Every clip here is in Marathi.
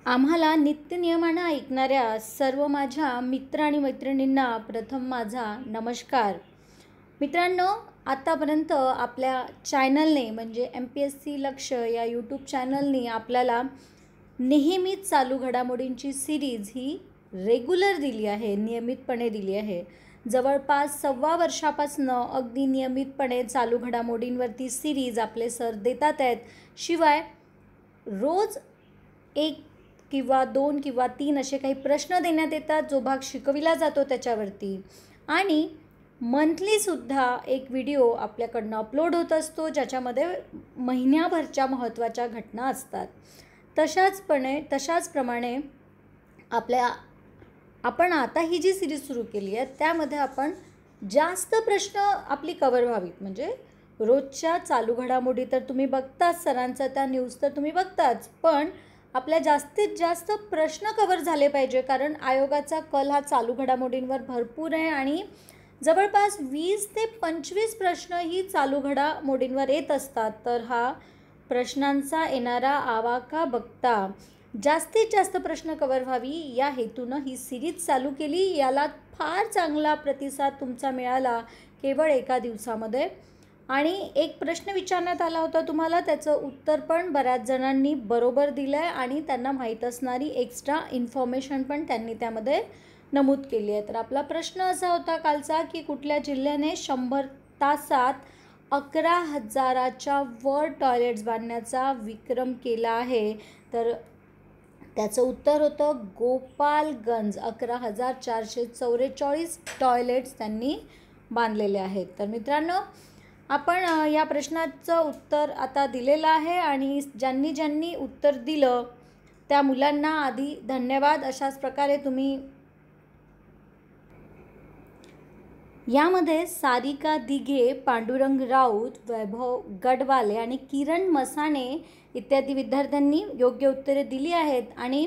आम्हाला नित्यनियमानं ऐकणाऱ्या सर्व माझ्या मित्र आणि मैत्रिणींना प्रथम माझा नमस्कार. मित्रांनो, आतापर्यंत आपल्या चॅनलने म्हणजे MPSC लक्ष या यूट्यूब चॅनलने आपल्याला नेहमीच चालू घडामोडींची सिरीज ही रेग्युलर दिली आहे, नियमितपणे दिली आहे. जवळपास 1.25 वर्षापासून अगदी नियमितपणे चालू घडामोडींवरती सिरीज आपले सर देतात आहेत. शिवाय रोज 1 किंवा 2 किंवा 3 असे काही प्रश्न देण्यात येतात, जो भाग शिकविला जातो त्याच्यावरती. आणि मंथलीसुद्धा एक व्हिडिओ आपल्याकडनं अपलोड होत असतो, ज्याच्यामध्ये महिन्याभरच्या महत्त्वाच्या घटना असतात. तशाचप्रमाणे आपण आता ही जी सिरीज सुरू केली आहे त्यामध्ये आपण जास्त प्रश्न आपली कव्हर व्हावीत. म्हणजे रोजच्या चालू घडामोडी तर तुम्ही बघताच, सरांचा त्या न्यूज तर तुम्ही बघताच, पण आपल्या जास्तीत जास्त प्रश्न कव्हर झाले पाहिजे. कारण आयोगाचा कल हा चालू घडामोडींवर भरपूर आहे आणि जवळपास 20 ते 25 प्रश्न ही चालू घडामोडींवर येत असतात. तर हा प्रश्नांचा येणारा आवाका बघता जास्तीत जास्त प्रश्न कव्हर व्हावी या हेतूनं ही सिरीज चालू केली. याला फार चांगला प्रतिसाद तुमचा मिळाला केवळ एका दिवसामध्ये. आणि एक प्रश्न विचारण्यात आला होता तुम्हाला, त्याचं उत्तर पण बऱ्याच जणांनी बरोबर दिलं आहे आणि त्यांना माहीत असणारी एक्स्ट्रा इन्फॉर्मेशन पण त्यांनी त्यामध्ये नमूद केली आहे. तर आपला प्रश्न असा होता कालचा की कुठल्या जिल्ह्याने 100 तासात 11,000च्या वर टॉयलेट्स बांधण्याचा विक्रम केला आहे. तर त्याचं उत्तर होतं गोपालगंज. 11,444 टॉयलेट्स त्यांनी बांधलेले आहेत. तर मित्रांनो, आपण या प्रश्नाचं उत्तर आता दिलेलं आहे आणि ज्यांनी उत्तर दिलं त्या मुलांना आधी धन्यवाद. अशाच प्रकारे तुम्ही यामध्ये सारिका दिघे, पांडुरंग राऊत, वैभव गडवाले आणि किरण मसाणे इत्यादी विद्यार्थ्यांनी योग्य उत्तरे दिली आहेत. आणि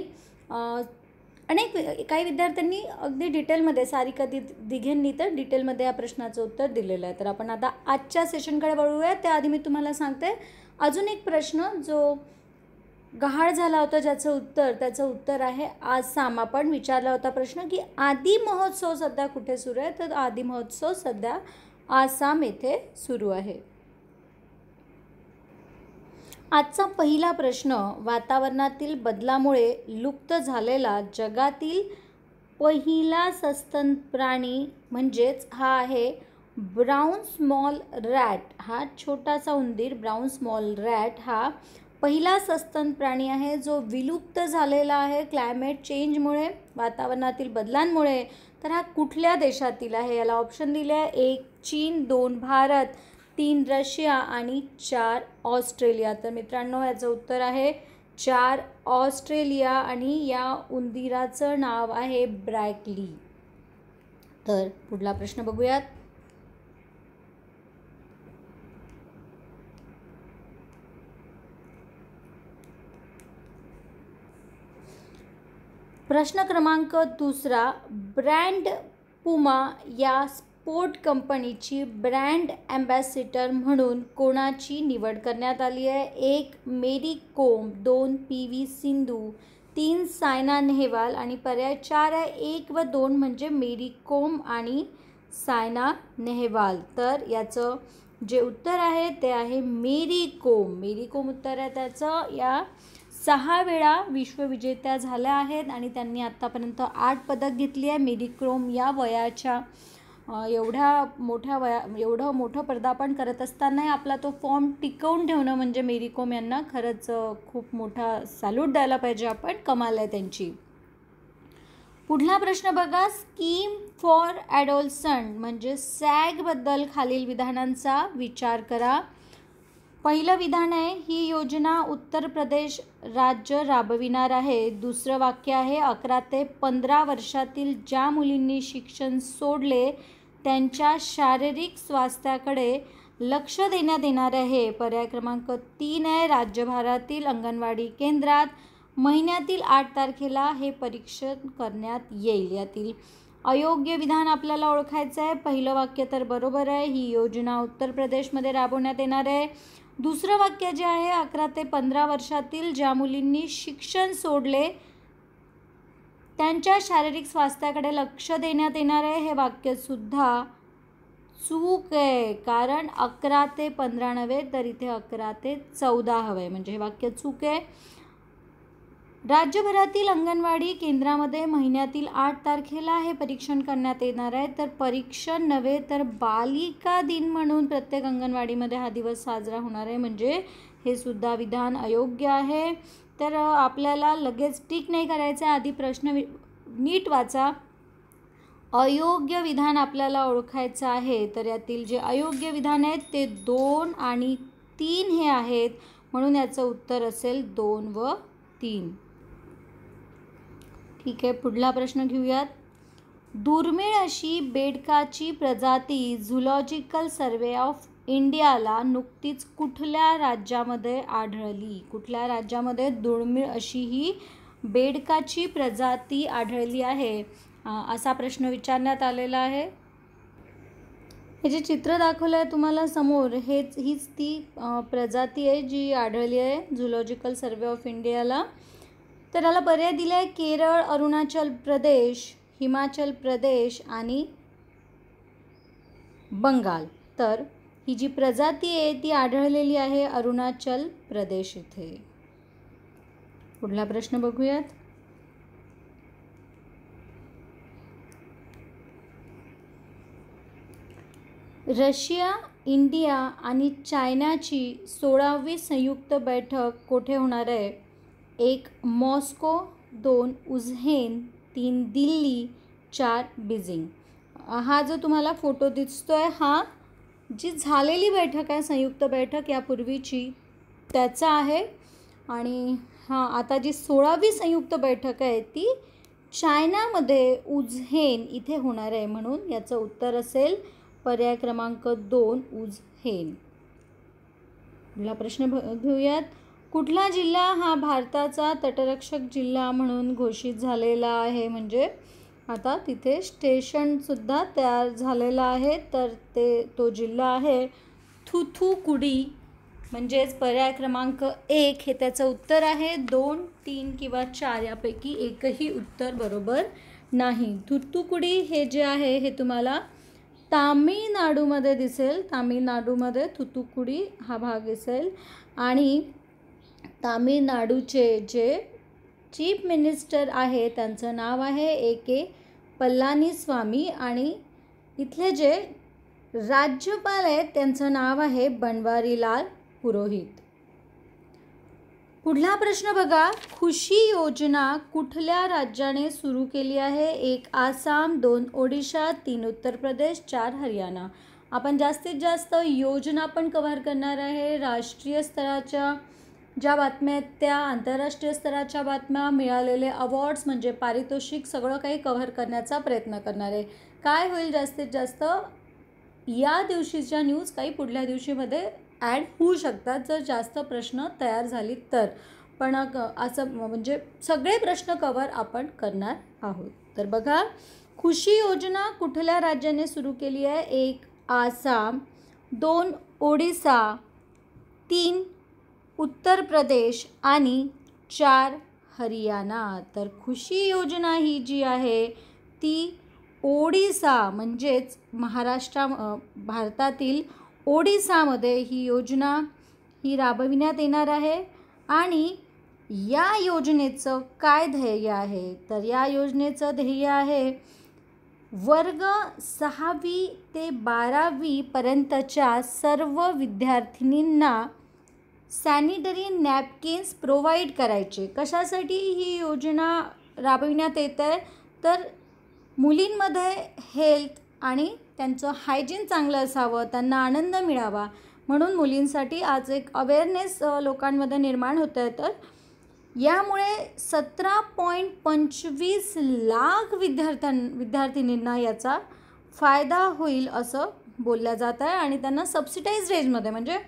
काही विद्यार्थ्यांनी अगदी डिटेलमध्ये, सारिका दिघेंनी तर डिटेलमध्ये या प्रश्नाचं उत्तर दिलेलं आहे. तर आपण आता आजच्या सेशनकडे वळूया. त्याआधी मी तुम्हाला सांगते अजून एक प्रश्न जो गहाळ झाला होता, त्याचं उत्तर आहे आसाम. आपण विचारला होता प्रश्न की आदी महोत्सव सध्या कुठे सुरू आहे, तर आदी महोत्सव सध्या आसाम येथे सुरू आहे. आजचा पहिला प्रश्न, वातावरणातील बदलामुळे लुप्त झालेला जगातील पहिला सस्तन प्राणी म्हणजेच हा आहे ब्राऊन स्मॉल रॅट. हा छोटासा उंदीर ब्राऊन स्मॉल रॅट हा पहिला सस्तन प्राणी आहे जो विलुप्त झालेला आहे क्लायमेट चेंजमुळे, वातावरणातील बदलांमुळे. तर हा कुठल्या देशातील आहे? याला ऑप्शन दिले आहे. 1 चीन, 2 भारत, 3 रशिया आणि 4 ऑस्ट्रेलिया. तर मित्रांनो, याचं उत्तर आहे 4 ऑस्ट्रेलिया आणि या उंदीराचं नाव आहे ब्रॅकली. तर पुढला प्रश्न बघूयात. प्रश्न क्रमांक 2, ब्रँड पुमा या स्पोर्ट कंपनीची ब्रँड ॲम्बॅसिडर म्हणून कोणाची निवड करण्यात आली आहे? 1 मेरी कोम, 2 PV सिंधू, 3 सायना नेहवाल आणि पर्याय 4 आहे 1 व 2 म्हणजे मेरी कोम आणि सायना नेहवाल. तर याचं जे उत्तर आहे ते आहे मेरी कोम. मेरी कोम उत्तर आहे त्याचं. या 6 वेळा विश्वविजेत्या झाल्या आहेत आणि त्यांनी आत्तापर्यंत 8 पदक घेतली आहे. मेरी कोम या वयाच्या एवढं मोठं पदार्पण करत असतानाही आपला तो फॉर्म टिकवून ठेवणं म्हणजे मेरी कोम यांना खरंच खूप मोठा सॅल्यूट द्यायला पाहिजे आपण. कमाल आहे त्यांची. पुढला प्रश्न बघा. स्कीम फॉर ॲडोलसंट म्हणजे सॅगबद्दल खालील विधानांचा विचार करा. पहिलं विधान आहे, ही योजना उत्तर प्रदेश राज्य राबविणार आहे. दुसरं वाक्य आहे, 11 ते 15 वर्षातील ज्या मुलींनी शिक्षण सोडले त्यांच्या शारीरिक स्वास्थ्याकडे लक्ष देण्यात येणार आहे. पर्याय क्रमांक 3 आहे, राज्यभरातील अंगणवाडी केंद्रात महिन्यातील 8 तारखेला हे परीक्षण करण्यात येईल. यातील अयोग्य विधान आपल्याला ओळखायचं आहे. पहिलं वाक्य तर बरोबर आहे, ही योजना उत्तर प्रदेशमध्ये राबवण्यात येणार आहे. दुसरं वाक्य जे आहे 11 ते 15 वर्षातील ज्या मुलींनी शिक्षण सोडले त्यांच्या शारीरिक स्वास्थ्याकडे लक्ष देण्यात येणार आहे, हे वाक्यसुद्धा चूक आहे. कारण 11 ते 15 नव्हे तर इथे 11 ते 14 हवं आहे, म्हणजे हे वाक्य चूक आहे. राज्यभरातील अंगणवाडी केंद्रामध्ये महिन्यातील 8 तारखेला हे परीक्षण करण्यात येणार आहे. तर परीक्षण नव्हे तर बालिका दिन म्हणून प्रत्येक अंगणवाडीमध्ये हा दिवस साजरा होणार आहे, म्हणजे हे सुद्धा विधान अयोग्य आहे. तर आपल्याला लगेच टिक नाही करायचं आहे, आधी प्रश्न नीट वाचा. अयोग्य विधान आपल्याला ओळखायचं आहे. तर यातील जे अयोग्य विधान आहेत ते 2 आणि 3 हे आहेत, म्हणून याचं उत्तर असेल 2 व 3. ठीक आहे, पुढला प्रश्न घेऊयात. दुर्मिळ अशी बेडकाची प्रजाती झुलॉजिकल सर्वे ऑफ इंडियाला नुकतीच कुठल्या राज्यामध्ये आढळली? कुठल्या राज्यामध्ये दुर्मिळ अशी ही बेडकाची प्रजाती आढळली आहे, असा प्रश्न विचारण्यात आलेला आहे. हे जे चित्र दाखवलं आहे तुम्हाला समोर, हीच ती प्रजाती आहे जी आढळली आहे झुलॉजिकल सर्वे ऑफ इंडियाला. तर याला पर्याय दिले आहे केरळ, अरुणाचल प्रदेश, हिमाचल प्रदेश आणि बंगाल. तर ही जी प्रजाती आहे ती आढळलेली आहे अरुणाचल प्रदेश इथे. पुढला प्रश्न बघूयात. रशिया, इंडिया आणि चायनाची 16वी संयुक्त बैठक कोठे होणार आहे? 1 मॉस्को, 2 उझेन, 3 दिल्ली, 4 बीजिंग. हा जो तुम्हाला फोटो दिसतोय हा जी झालेली बैठक आहे, संयुक्त बैठक यापूर्वीची, त्याचा आहे. आणि आता जी 16वी संयुक्त बैठक आहे ती चायनामध्ये उझेन इथे होणार आहे, म्हणून याचं उत्तर असेल पर्याय क्रमांक 2 उझेन. पुढला प्रश्न घेऊयात. कुठला जिल्हा हा भारताचा तटरक्षक जिल्हा म्हणून घोषित झालेला आहे? म्हणजे आता तिथे स्टेशनसुद्धा तयार झालेलं आहे. तर तो जिल्हा आहे थुथुकुडी, म्हणजेच पर्याय क्रमांक 1 हे त्याचं उत्तर आहे. 2, 3 किंवा 4 यापैकी एकही उत्तर बरोबर नाही. थुथुकुडी हे जे आहे हे तुम्हाला तामिळनाडूमध्ये दिसेल. तामिळनाडूमध्ये थुथुकुडी हा भाग दिसेल. आणि तामिळनाडूचे जे चीफ मिनिस्टर आहे त्यांचं नाव आहे A.K. पलानीस्वामी आणि इथले जे राज्यपाल आहेत त्यांचं नाव आहे बनवारीलाल पुरोहित. पुढला प्रश्न बघा. खुशी योजना कुठल्या राज्याने सुरू केली आहे? 1 आसाम, 2 ओडिशा, 3 उत्तर प्रदेश, 4 हरियाणा. आपण जास्तीत जास्त योजना पण कव्हर करणार आहे. राष्ट्रीय स्तराच्या ज्या बातम्या आहेत त्या, आंतरराष्ट्रीय स्तराच्या बातम्या, मिळालेले अवॉर्ड्स म्हणजे पारितोषिक, सगळं काही कव्हर करण्याचा प्रयत्न करणार आहे. काय होईल जास्तीत जास्त या दिवशीच्या न्यूज काही पुढल्या दिवशीमध्ये ॲड होऊ शकतात जर जास्त प्रश्न तयार झाली तर. पण असं म्हणजे सगळे प्रश्न कव्हर आपण करणार आहोत. तर बघा, खुशी योजना कुठल्या राज्याने सुरू केली आहे? 1 आसाम, 2 ओडिसा, 3 उत्तर प्रदेश आणि 4 हरियाणा. तर खुशी योजना ही जी आहे ती ओडिसा म्हणजेच भारतातील ओडिसामध्ये ही योजना ही राबविण्यात येणार आहे. आणि या योजनेचं काय ध्येय आहे? तर या योजनेचं ध्येय आहे वर्ग 6वी ते 12वी पर्यंतच्या सर्व विद्यार्थिनींना सॅनिटरी नॅपकिन्स प्रोव्हाइड करायचे. कशासाठी ही योजना राबविण्यात येत आहे? तर मुलींमध्ये हेल्थ आणि त्यांचं हायजीन चांगलं असावं, त्यांना आनंद मिळावा म्हणून मुलींसाठी आज एक अवेअरनेस लोकांमध्ये निर्माण होत आहे. तर यामुळे 17.25 लाख विद्यार्थिनींना याचा फायदा होईल असं बोललं जात आहे. आणि त्यांना सबसिडाइज रेंजमध्ये म्हणजे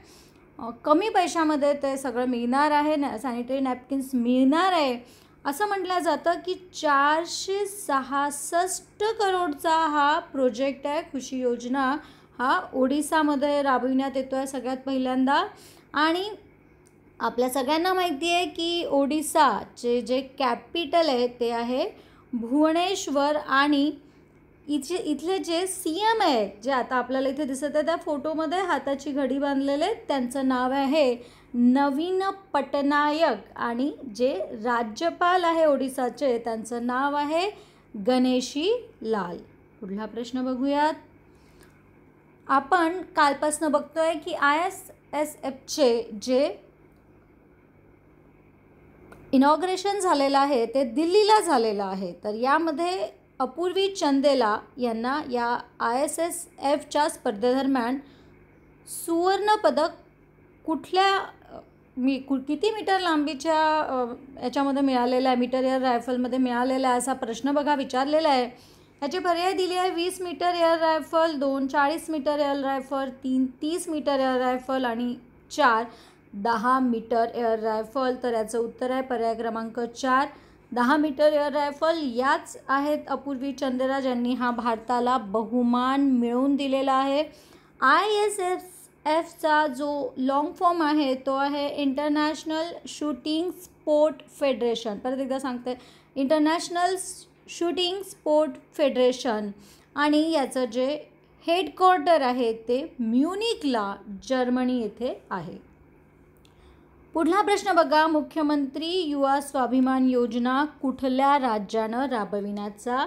कमी पैशामध्ये ते सगळं मिळणार आहे. सॅनिटरी नॅपकिन्स मिळणार आहे. असं म्हटलं जातं की 466 करोडचा हा प्रोजेक्ट आहे. खुशी योजना हा ओडिसामध्ये राबविण्यात येतो आहे सगळ्यात पहिल्यांदा. आणि आपल्या सगळ्यांना माहिती आहे की ओडिसाचे जे कॅपिटल आहे ते आहे भुवनेश्वर आणि इथले जे CM आहेत जे आता आपल्याला इथे दिसत आहे त्या फोटोमध्ये हाताची घडी बांधलेले त्यांचं नाव आहे नवीन पटनायक आणि जे राज्यपाल आहे ओडिसाचे त्यांचं नाव आहे गणेशी लाल. पुढला प्रश्न बघूयात. आपण कालपासून बघतोय की ISSFचे जे इनॉग्रेशन झालेलं आहे ते दिल्लीला झालेलं आहे. तर यामध्ये अपूर्वी चंदेला यांना या ISSFच्या स्पर्धेदरम्यान सुवर्णपदक किती मीटर लांबीच्या याच्यामध्ये मिळालेला आहे, मीटर एअर रायफलमध्ये मिळालेला आहे असा प्रश्न बघा विचारलेला आहे. याचे पर्याय दिले आहे 20 metre air rifle, 2 40 metre air rifle, 3 30 metre air rifle आणि 4 10 मीटर एअर रायफल. तर याचं उत्तर आहे पर्याय क्रमांक 4 10 मीटर एअर रायफल. याच आहेत अपूर्वी चंदेला ज्यांनी हा भारताला बहुमान मिळवून दिलेला आहे. ISSFचा जो लॉंग फॉर्म आहे तो आहे इंटरनॅशनल शूटिंग स्पोर्ट फेडरेशन. परत एकदा सांगते, इंटरनॅशनल शूटिंग स्पोर्ट फेडरेशन. आणि याचं जे हेडक्वार्टर आहे ते म्युनिकला जर्मनी येथे आहे. पुढला प्रश्न बघा. मुख्यमंत्री युवा स्वाभिमान योजना कुठल्या राज्यानं राबविण्याचा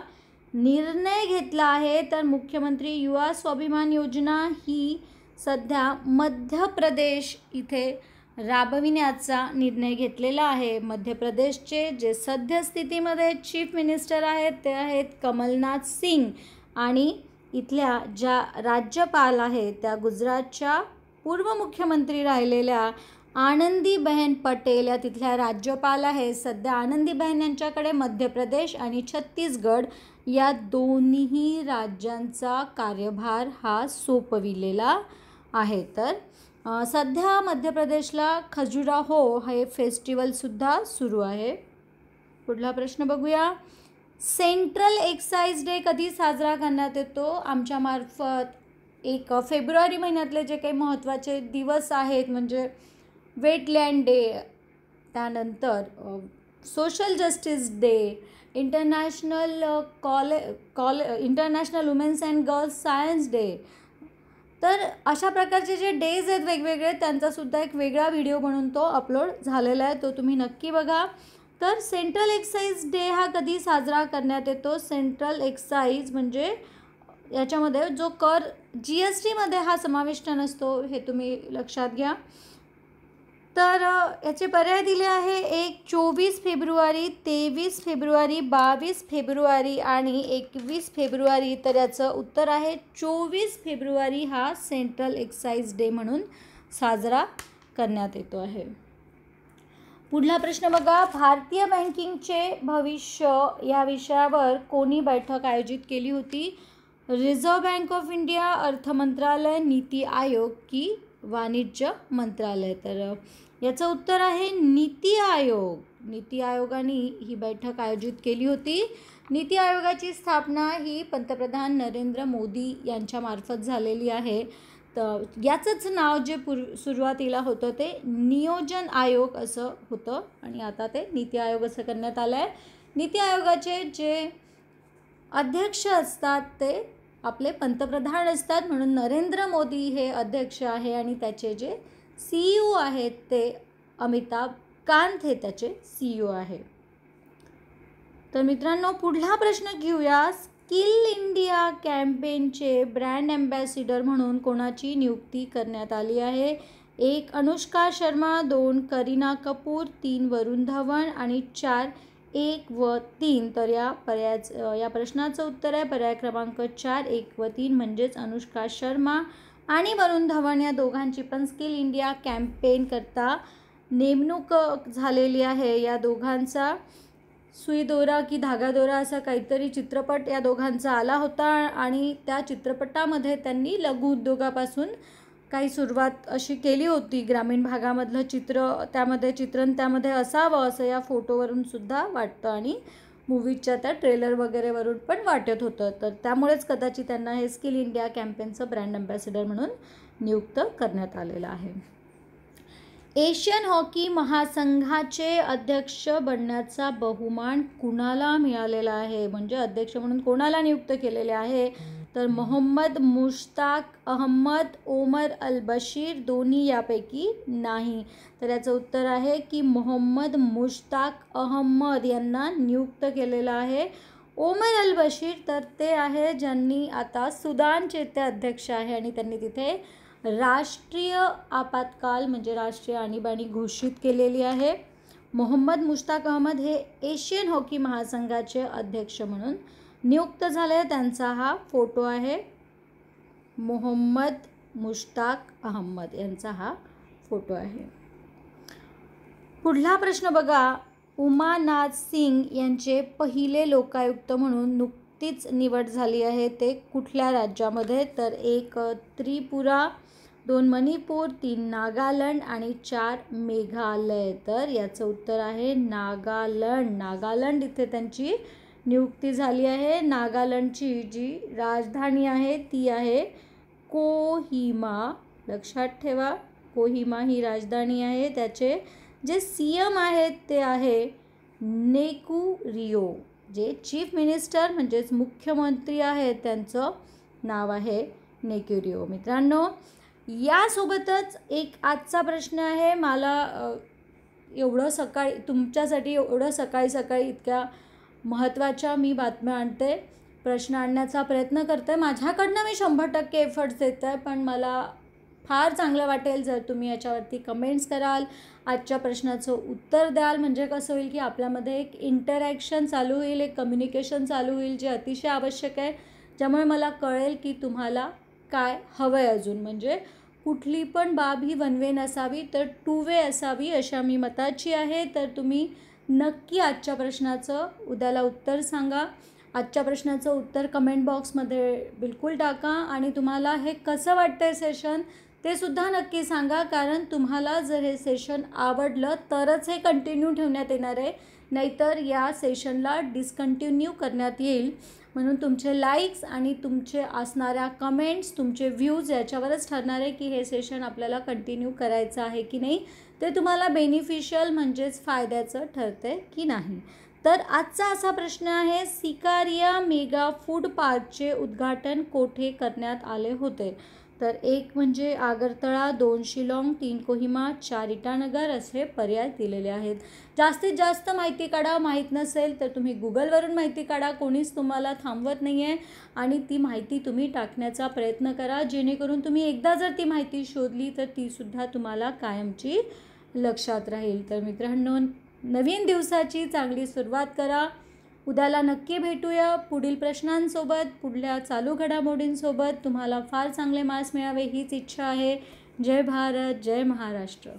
निर्णय घेतला आहे? तर मुख्यमंत्री युवा स्वाभिमान योजना ही सध्या मध्य प्रदेश इथे राबविण्याचा निर्णय घेतलेला आहे. मध्य प्रदेशचे जे सद्यस्थितीमध्ये चीफ मिनिस्टर आहेत ते आहेत कमलनाथ सिंग आणि इथल्या ज्या राज्यपाल आहेत त्या गुजरातच्या पूर्व मुख्यमंत्री राहिलेल्या आनंदीबेन पटेल या तिथल्या राज्यपाल आहेत. सध्या आनंदीबेन यांच्याकडे मध्य प्रदेश आणि छत्तीसगड या दोन्ही राज्यांचा कार्यभार हा सोपविलेला आहे. तर सध्या मध्य प्रदेशला खजुराहो हे फेस्टिवलसुद्धा सुरू आहे. पुढला प्रश्न बघूया. सेंट्रल एक्साईज डे कधी साजरा करण्यात येतो? आमच्यामार्फत 1 फेब्रुवारी महिन्यातले जे काही महत्त्वाचे दिवस आहेत म्हणजे वेटलँड डे, त्यानंतर social justice day, international international women's and girls science day. तर अशा प्रकारचे जे डेज आहेत वेगवेगळे त्यांचासुद्धा एक वेगळा व्हिडिओ बनवून तो अपलोड झालेला आहे, तो तुम्ही नक्की बघा. तर सेंट्रल एक्साईज डे हा कधी साजरा करण्यात येतो? सेंट्रल एक्साईज म्हणजे याच्यामध्ये जो कर GSTमध्ये हा समाविष्ट नसतो हे तुम्ही लक्षात घ्या. तर याचे पर्याय दिले आहे 24 फेब्रुवारी, 23 फेब्रुवारी, 22 फेब्रुवारी आणि 21 फेब्रुवारी. तर याचं उत्तर आहे 24 फेब्रुवारी हा सेंट्रल एक्साईज डे म्हणून साजरा करण्यात येतो आहे. पुढला प्रश्न बघा. भारतीय बँकिंगचे भविष्य या विषयावर कोणी बैठक आयोजित केली होती? रिझर्व्ह बँक ऑफ इंडिया, अर्थ मंत्रालय, नीती आयोग की वाणिज्य मंत्रालय? तर याचं उत्तर आहे नीती आयोग. नीती आयोगाने ही बैठक आयोजित केली होती. नीती आयोगाची स्थापना ही पंतप्रधान नरेंद्र मोदी यांच्यामार्फत झालेली आहे. तर याचंच नाव जे सुरुवातीला होतं ते नियोजन आयोग असं होतं आणि आता ते नीती आयोग असं करण्यात आलं आहे. नीती आयोगाचे जे अध्यक्ष असतात ते आपले पंतप्रधान असतात म्हणून नरेंद्र मोदी हे अध्यक्ष आहे आणि त्याचे जे CEO आहेत ते अमिताभ कांत हे त्याचे CEO आहे. तर मित्रांनो पुढला प्रश्न घेऊया. स्किल इंडिया कॅम्पेनचे ब्रँड ॲम्बॅसिडर म्हणून कोणाची नियुक्ती करण्यात आली आहे? 1 अनुष्का शर्मा, 2 करीना कपूर, 3 वरुण धवन आणि 4 1 व 3. तर या प्रश्नाचं उत्तर आहे पर्याय क्रमांक 4 1 व 3 म्हणजेच अनुष्का शर्मा आणि वरुण धवन या दोघांची पण स्किल इंडिया कॅम्पेन करता नेमणूक झालेली आहे. या दोघांचा सुई दोरा की धागा दोरा असा काहीतरी चित्रपट या दोघांचा आला होता आणि त्या चित्रपटामध्ये त्यांनी लघु उद्योगापासून काही सुरुवात अशी केली होती. ग्रामीण भागामधलं चित्रण त्यामध्ये असावं असं या फोटोवरून सुद्धा वाटतं आणि मूवीच्या त्या ट्रेलर वगैरेवरून पण वाटत होतं. तर त्यामुळेच कदाचित त्यांना हे स्किल इंडिया कॅम्पेनचं ब्रँड ॲम्बॅसिडर म्हणून नियुक्त करण्यात आलेलं आहे. एशियन हॉकी महासंघाचे अध्यक्ष बनण्याचा बहुमान कुणाला मिळालेला आहे, म्हणजे अध्यक्ष म्हणून कोणाला नियुक्त केलेले आहे, तर मोहम्मद मुश्ताक अहमद, ओमर अल बशीर, दोन्ही यापैकी नाही. तर याचं उत्तर आहे की मोहम्मद मुश्ताक अहमद यांना नियुक्त केलेलं आहे. ओमर अल बशीर तर ते आहे ज्यांनी आता सुदानचे ते अध्यक्ष आहे आणि त्यांनी तिथे राष्ट्रीय आपत्काल म्हणजे राष्ट्रीय आणीबाणी घोषित केलेली आहे. मोहम्मद मुश्ताक अहमद हे एशियन हॉकी महासंघाचे अध्यक्ष म्हणून नियुक्त झाले. त्यांचा हा फोटो आहे. मोहम्मद मुश्ताक अहमद यांचा हा फोटो आहे. पुढला प्रश्न बघा. उमानाथ सिंग यांचे पहिले लोकायुक्त म्हणून नुकतीच निवड झाली आहे. ते कुठल्या राज्यामध्ये, तर 1 त्रिपुरा, 2 मणिपूर, 3 नागालँड आणि 4 मेघालय. तर याचं उत्तर आहे नागालँड. नागालँड इथे त्यांची नियुक्ती झाली आहे. नागालँडची जी राजधानी आहे ती आहे कोहिमा. लक्षात ठेवा, कोहिमा ही राजधानी आहे. त्याचे जे CM आहेत ते आहे नेकू रिओ. जे चीफ मिनिस्टर म्हणजेच मुख्यमंत्री आहेत त्यांचं नाव आहे नेकू रिओ. मित्रांनो, यासोबतच एक आजचा प्रश्न आहे. मला एवढं सकाळी तुमच्यासाठी एवढं सकाळी सकाळी इतक्या महत्त्वाच्या मी बातम्या आणते, प्रश्न आणण्याचा प्रयत्न करते. माझ्याकडनं मी 100% एफर्ट्स देत आहे, पण मला फार चांगलं वाटेल जर तुम्ही याच्यावरती कमेंट्स कराल, आजच्या प्रश्नाचं उत्तर द्याल. म्हणजे कसं होईल की आपल्यामध्ये एक इंटरॅक्शन चालू होईल, एक कम्युनिकेशन चालू होईल, जे अतिशय आवश्यक आहे. ज्यामुळे मला कळेल की तुम्हाला काय हवं आहे अजून. म्हणजे कुठली पण बाब ही वन वे नसावी, तर 2 वे असावी अशा मी मताची आहे. तर तुम्ही नक्की आजच्या प्रश्नाचं उद्याला उत्तर सांगा. आजच्या प्रश्नाचं उत्तर कमेंट बॉक्समध्ये बिलकुल टाका. आणि तुम्हाला हे कसं वाटतं आहे सेशन ते सुद्धा नक्की सांगा. कारण तुम्हाला जर हे सेशन आवडलं तरच हे कंटिन्यू ठेवण्यात येणार आहे, नाहीतर या सेशनला डिस्कंटिन्यू करण्यात येईल. म्हणून तुमचे लाईक्स आणि तुमचे असणाऱ्या कमेंट्स, तुमचे व्ह्यूज याच्यावरच ठरणार आहे की हे सेशन आपल्याला कंटिन्यू करायचं आहे की नाही, ते तुम्हाला बेनिफिशियल म्हणजेच फायद्याचं ठरते की नाही. तर आजचा असा प्रश्न आहे, सिकारिया मेगा फूड पार्कचे उद्घाटन कोठे करण्यात आले होते. तर 1 म्हणजे आगरतळा, 2 शिलाँग, 3 कोहिमा, 4 इटानगर असे पर्याय दिलेले आहेत. जास्तीत जास्त माहिती काढा. माहीत नसेल तर तुम्ही गुगलवरून माहिती काढा, कोणीच तुम्हाला थांबवत नाही आहे. आणि ती माहिती तुम्ही टाकण्याचा प्रयत्न करा, जेणेकरून तुम्ही एकदा जर ती माहिती शोधली तर तीसुद्धा तुम्हाला कायमची लक्षात राहील. तर मित्रांनो, नवीन दिवसाची चांगली सुरुवात करा. उद्याला नक्की भेटूया पुढील प्रश्नांसोबत, पुढल्या चालू घडामोडींसोबत. तुम्हाला फार चांगले मार्क्स मिळावे हीच इच्छा आहे. जय भारत, जय महाराष्ट्र.